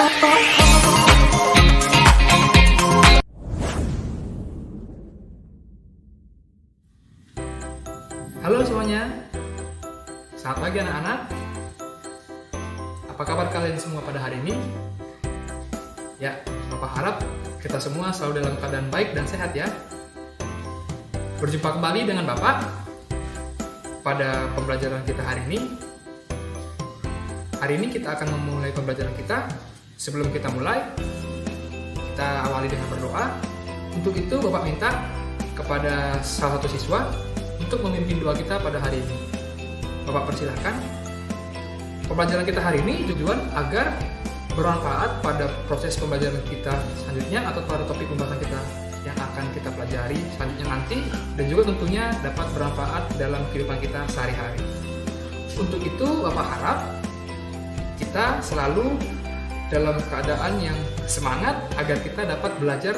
Halo semuanya, selamat pagi anak-anak. Apa kabar kalian semua pada hari ini? Ya, Bapak harap kita semua selalu dalam keadaan baik dan sehat ya. Berjumpa kembali dengan Bapak pada pembelajaran kita hari ini. Hari ini kita akan memulai pembelajaran kita. Sebelum kita mulai, kita awali dengan berdoa. Untuk itu Bapak minta kepada salah satu siswa untuk memimpin doa kita pada hari ini. Bapak persilahkan. Pembelajaran kita hari ini tujuan agar bermanfaat pada proses pembelajaran kita selanjutnya atau pada topik pembahasan kita yang akan kita pelajari selanjutnya nanti, dan juga tentunya dapat bermanfaat dalam kehidupan kita sehari-hari. Untuk itu Bapak harap kita selalu dalam keadaan yang semangat agar kita dapat belajar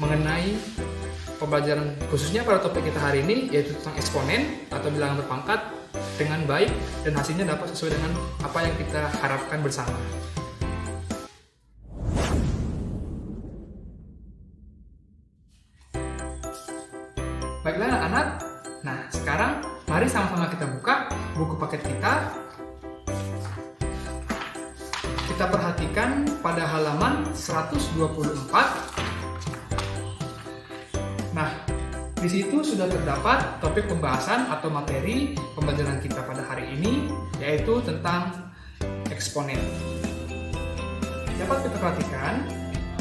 mengenai pembelajaran khususnya pada topik kita hari ini, yaitu tentang eksponen atau bilangan berpangkat dengan baik dan hasilnya dapat sesuai dengan apa yang kita harapkan bersama. Baiklah anak-anak, nah sekarang mari sama-sama kita buka buku paket kita. Kita perhatikan pada halaman 124. Nah, di situ sudah terdapat topik pembahasan atau materi pembelajaran kita pada hari ini, yaitu tentang eksponen. Dapat kita perhatikan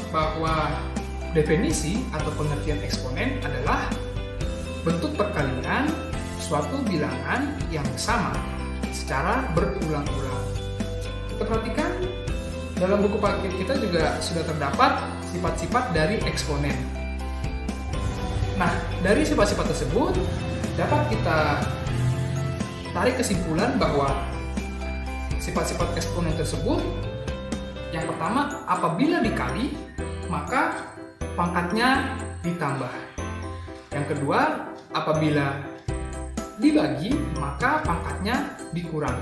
bahwa definisi atau pengertian eksponen adalah bentuk perkalian suatu bilangan yang sama secara berulang-ulang. Kita perhatikan dalam buku paket kita juga sudah terdapat sifat-sifat dari eksponen. Nah, dari sifat-sifat tersebut dapat kita tarik kesimpulan bahwa sifat-sifat eksponen tersebut, yang pertama, apabila dikali maka pangkatnya ditambah. Yang kedua, apabila dibagi maka pangkatnya dikurang.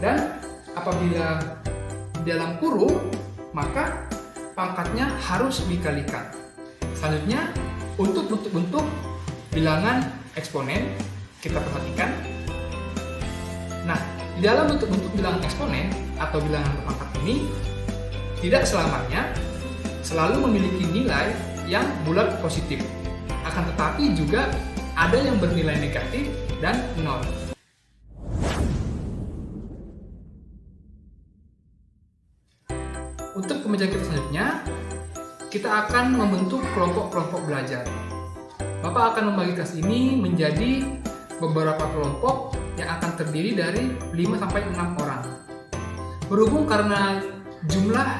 Dan apabila dalam kurung maka pangkatnya harus dikalikan. Selanjutnya, untuk bentuk-bentuk bilangan eksponen kita perhatikan. Nah, di dalam bentuk-bentuk bilangan eksponen atau bilangan berpangkat ini tidak selamanya selalu memiliki nilai yang bulat positif. Akan tetapi juga ada yang bernilai negatif dan nol. Untuk pembelajaran kita selanjutnya, kita akan membentuk kelompok-kelompok belajar. Bapak akan membagi kelas ini menjadi beberapa kelompok yang akan terdiri dari 5-6 orang. Berhubung karena jumlah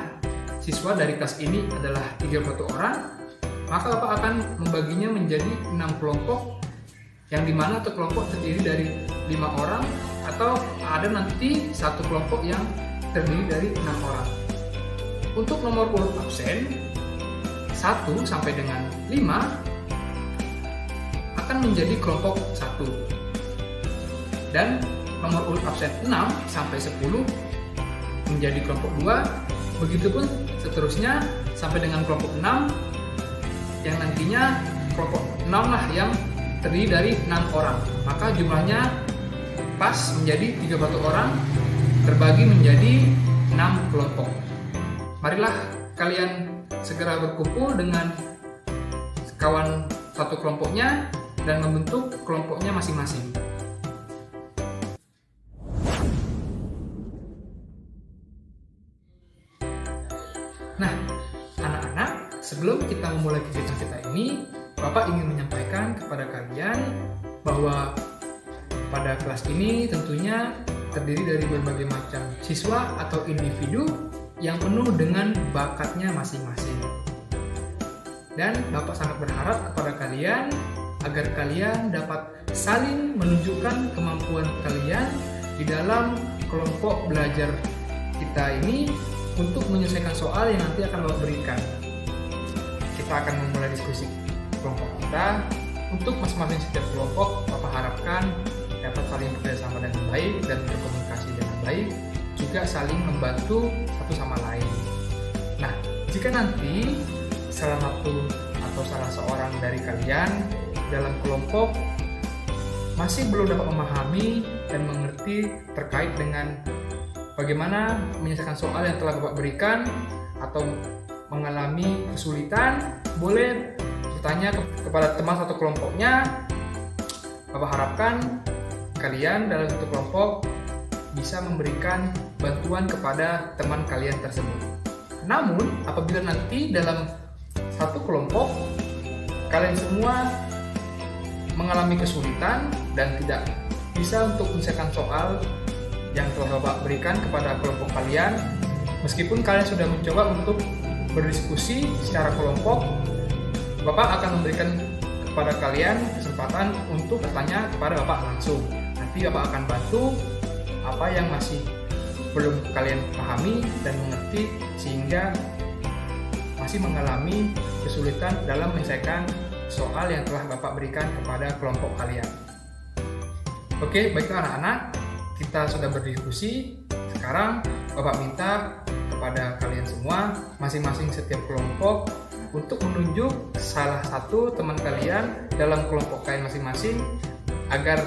siswa dari kelas ini adalah 31 orang, maka Bapak akan membaginya menjadi 6 kelompok, yang dimana satu kelompok terdiri dari 5 orang, atau ada nanti satu kelompok yang terdiri dari 6 orang. Untuk nomor urut absen 1 sampai dengan 5 akan menjadi kelompok 1, dan nomor urut absen 6 sampai 10 menjadi kelompok 2. Begitupun seterusnya sampai dengan kelompok 6, yang nantinya kelompok 6 lah yang terdiri dari 6 orang. Maka jumlahnya pas menjadi 31 orang terbagi menjadi 6 kelompok. Marilah kalian segera berkumpul dengan kawan satu kelompoknya dan membentuk kelompoknya masing-masing. Nah, anak-anak, sebelum kita memulai kegiatan kita ini, Bapak ingin menyampaikan kepada kalian bahwa pada kelas ini tentunya terdiri dari berbagai macam siswa atau individu yang penuh dengan bakatnya masing-masing. Dan Bapak sangat berharap kepada kalian agar kalian dapat saling menunjukkan kemampuan kalian di dalam kelompok belajar kita ini untuk menyelesaikan soal yang nanti akan Bapak berikan. Kita akan memulai diskusi kelompok kita. Untuk masing-masing setiap kelompok, Bapak harapkan dapat saling bekerjasama dengan baik dan berkomunikasi dengan baik, juga saling membantu satu sama lain. Jika nanti salah satu atau salah seorang dari kalian dalam kelompok masih belum dapat memahami dan mengerti terkait dengan bagaimana menyelesaikan soal yang telah Bapak berikan atau mengalami kesulitan, boleh bertanya kepada teman satu kelompoknya. Bapak harapkan kalian dalam satu kelompok bisa memberikan bantuan kepada teman kalian tersebut. Namun, apabila nanti dalam satu kelompok kalian semua mengalami kesulitan dan tidak bisa untuk menyelesaikan soal yang telah Bapak berikan kepada kelompok kalian, meskipun kalian sudah mencoba untuk berdiskusi secara kelompok, Bapak akan memberikan kepada kalian kesempatan untuk bertanya kepada Bapak langsung. Nanti Bapak akan bantu apa yang masih belum kalian pahami dan mengerti sehingga masih mengalami kesulitan dalam menyelesaikan soal yang telah Bapak berikan kepada kelompok kalian. Oke, baiklah anak-anak, kita sudah berdiskusi. Sekarang Bapak minta kepada kalian semua, masing-masing setiap kelompok, untuk menunjuk salah satu teman kalian dalam kelompok kalian masing-masing agar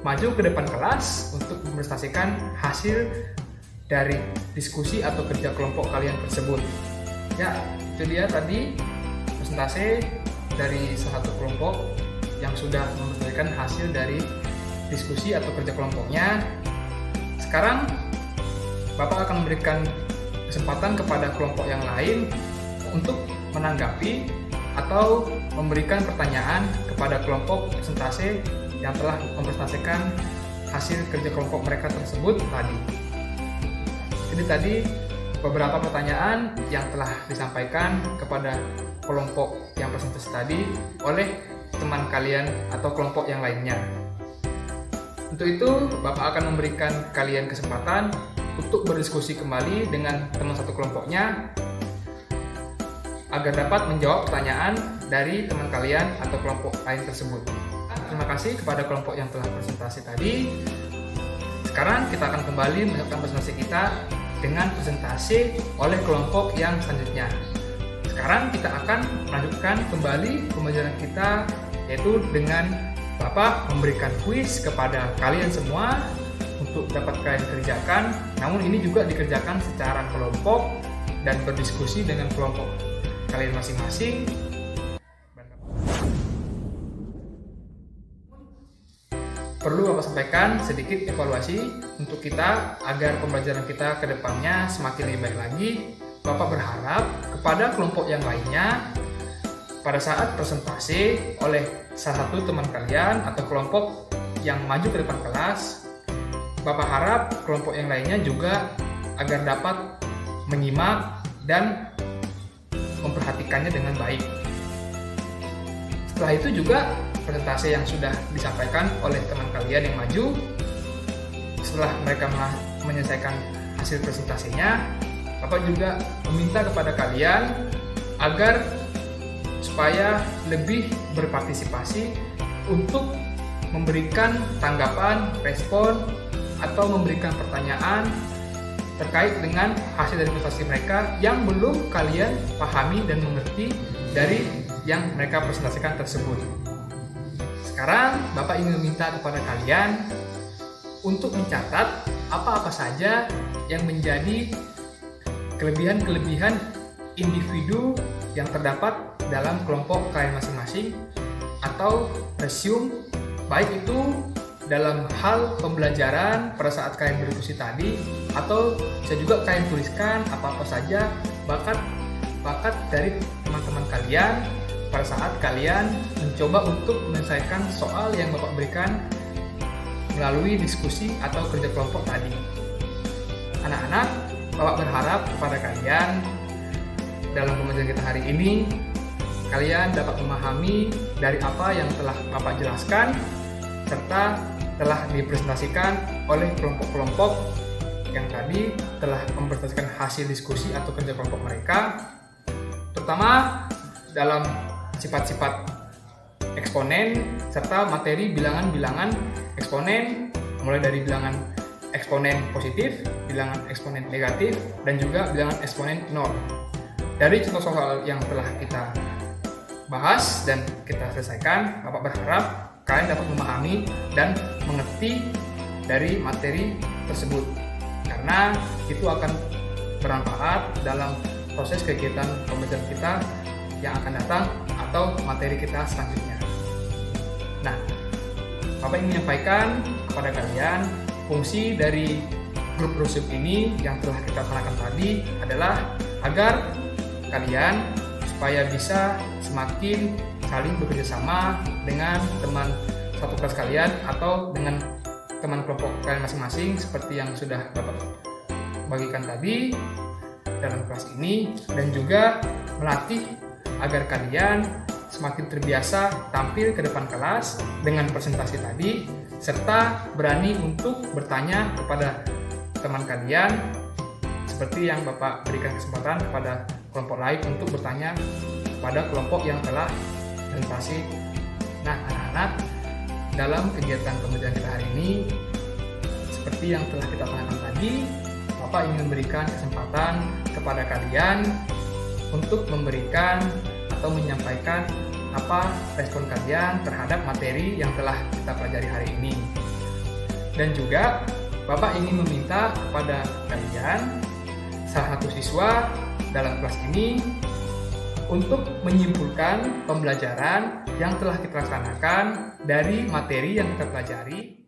maju ke depan kelas untuk mempresentasikan hasil dari diskusi atau kerja kelompok kalian tersebut. Ya, itu dia tadi presentasi dari salah satu kelompok yang sudah mempresentasikan hasil dari diskusi atau kerja kelompoknya. Sekarang Bapak akan memberikan kesempatan kepada kelompok yang lain untuk menanggapi atau memberikan pertanyaan kepada kelompok presentasi yang telah mempresentasikan hasil kerja kelompok mereka tersebut tadi. Jadi tadi beberapa pertanyaan yang telah disampaikan kepada kelompok yang presentasi tadi oleh teman kalian atau kelompok yang lainnya. Untuk itu, Bapak akan memberikan kalian kesempatan untuk berdiskusi kembali dengan teman satu kelompoknya agar dapat menjawab pertanyaan dari teman kalian atau kelompok lain tersebut. Terima kasih kepada kelompok yang telah presentasi tadi. Sekarang kita akan kembali melanjutkan presentasi kita dengan presentasi oleh kelompok yang selanjutnya. Sekarang kita akan melanjutkan kembali pembelajaran kita, yaitu dengan Bapak memberikan kuis kepada kalian semua untuk dapat kalian kerjakan. Namun ini juga dikerjakan secara kelompok dan berdiskusi dengan kelompok kalian masing-masing. Perlu Bapak sampaikan sedikit evaluasi untuk kita agar pembelajaran kita ke depannya semakin lebih baik lagi. Bapak berharap kepada kelompok yang lainnya pada saat presentasi oleh salah satu teman kalian atau kelompok yang maju ke depan kelas, Bapak harap kelompok yang lainnya juga agar dapat menyimak dan memperhatikannya dengan baik. Setelah itu juga presentasi yang sudah disampaikan oleh teman kalian yang maju, setelah mereka menyelesaikan hasil presentasinya, Bapak juga meminta kepada kalian agar supaya lebih berpartisipasi untuk memberikan tanggapan, respon, atau memberikan pertanyaan terkait dengan hasil dari presentasi mereka yang belum kalian pahami dan mengerti dari yang mereka presentasikan tersebut. Sekarang Bapak ingin meminta kepada kalian untuk mencatat apa-apa saja yang menjadi kelebihan-kelebihan individu yang terdapat dalam kelompok kalian masing-masing, atau resume, baik itu dalam hal pembelajaran pada saat kalian berdiskusi tadi, atau bisa juga kalian tuliskan apa-apa saja bakat dari teman-teman kalian pada saat kalian mencoba untuk menyelesaikan soal yang Bapak berikan melalui diskusi atau kerja kelompok tadi. Anak-anak, Bapak berharap kepada kalian dalam pembelajaran kita hari ini, kalian dapat memahami dari apa yang telah Bapak jelaskan serta telah dipresentasikan oleh kelompok-kelompok yang tadi telah mempresentasikan hasil diskusi atau kerja kelompok mereka, terutama dalam sifat-sifat eksponen serta materi bilangan-bilangan eksponen, mulai dari bilangan eksponen positif, bilangan eksponen negatif, dan juga bilangan eksponen nol. Dari contoh soal yang telah kita bahas dan kita selesaikan, Bapak berharap kalian dapat memahami dan mengerti dari materi tersebut, karena itu akan bermanfaat dalam proses kegiatan pembelajaran kita yang akan datang atau materi kita selanjutnya. Nah, Bapak ingin menyampaikan kepada kalian fungsi dari grup rusuk ini yang telah kita laksanakan tadi adalah agar kalian supaya bisa semakin saling bekerja sama dengan teman satu kelas kalian atau dengan teman kelompok kalian masing-masing seperti yang sudah Bapak bagikan tadi dalam kelas ini, dan juga melatih agar kalian semakin terbiasa tampil ke depan kelas dengan presentasi tadi, serta berani untuk bertanya kepada teman kalian seperti yang Bapak berikan kesempatan kepada kelompok lain untuk bertanya kepada kelompok yang telah presentasi. Nah, anak-anak, dalam kegiatan pembelajaran kita hari ini, seperti yang telah kita lakukan tadi, Bapak ingin memberikan kesempatan kepada kalian untuk memberikan atau menyampaikan apa respon kalian terhadap materi yang telah kita pelajari hari ini. Dan juga Bapak ingin meminta kepada kalian, salah satu siswa dalam kelas ini, untuk menyimpulkan pembelajaran yang telah kita laksanakan dari materi yang kita pelajari.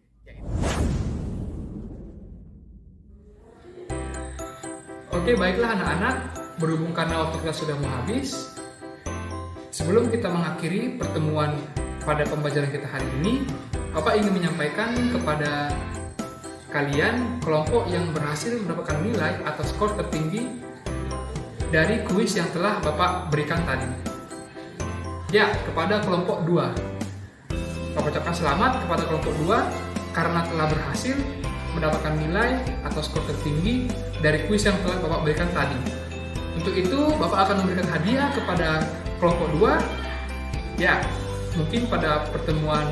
Oke, baiklah anak-anak, berhubung karena waktu kita sudah mau habis, sebelum kita mengakhiri pertemuan pada pembelajaran kita hari ini, Bapak ingin menyampaikan kepada kalian kelompok yang berhasil mendapatkan nilai atau skor tertinggi dari kuis yang telah Bapak berikan tadi. Ya, kepada kelompok 2. Bapak ucapkan selamat kepada kelompok 2 karena telah berhasil mendapatkan nilai atau skor tertinggi dari kuis yang telah Bapak berikan tadi. Untuk itu, Bapak akan memberikan hadiah kepada kelompok 2. Ya, mungkin pada pertemuan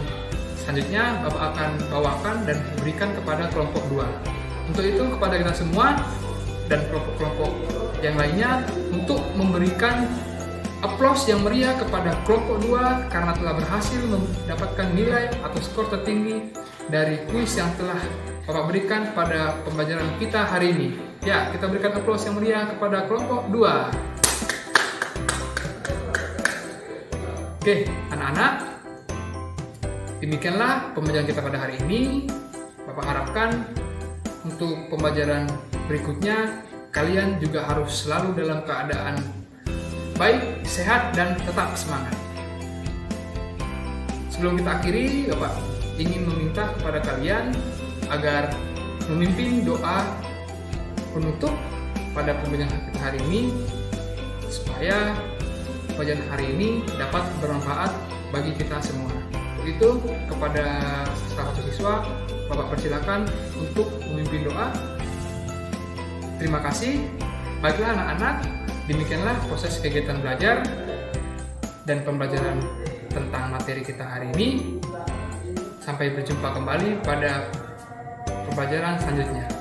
selanjutnya Bapak akan bawakan dan berikan kepada kelompok 2. Untuk itu, kepada kita semua dan kelompok-kelompok yang lainnya, untuk memberikan aplaus yang meriah kepada kelompok 2 karena telah berhasil mendapatkan nilai atau skor tertinggi dari kuis yang telah Bapak berikan pada pembelajaran kita hari ini. Ya, kita berikan aplaus yang meriah kepada kelompok 2. Oke, anak-anak, demikianlah pembelajaran kita pada hari ini. Bapak harapkan untuk pembelajaran berikutnya kalian juga harus selalu dalam keadaan baik, sehat, dan tetap semangat. Sebelum kita akhiri, Bapak ingin meminta kepada kalian agar memimpin doa penutup pada pembelajaran kita hari ini, supaya pembelajaran hari ini dapat bermanfaat bagi kita semua. Begitu, kepada salah satu siswa, Bapak persilakan untuk memimpin doa. Terima kasih. Baiklah anak-anak, demikianlah proses kegiatan belajar dan pembelajaran tentang materi kita hari ini. Sampai berjumpa kembali pada pembelajaran selanjutnya.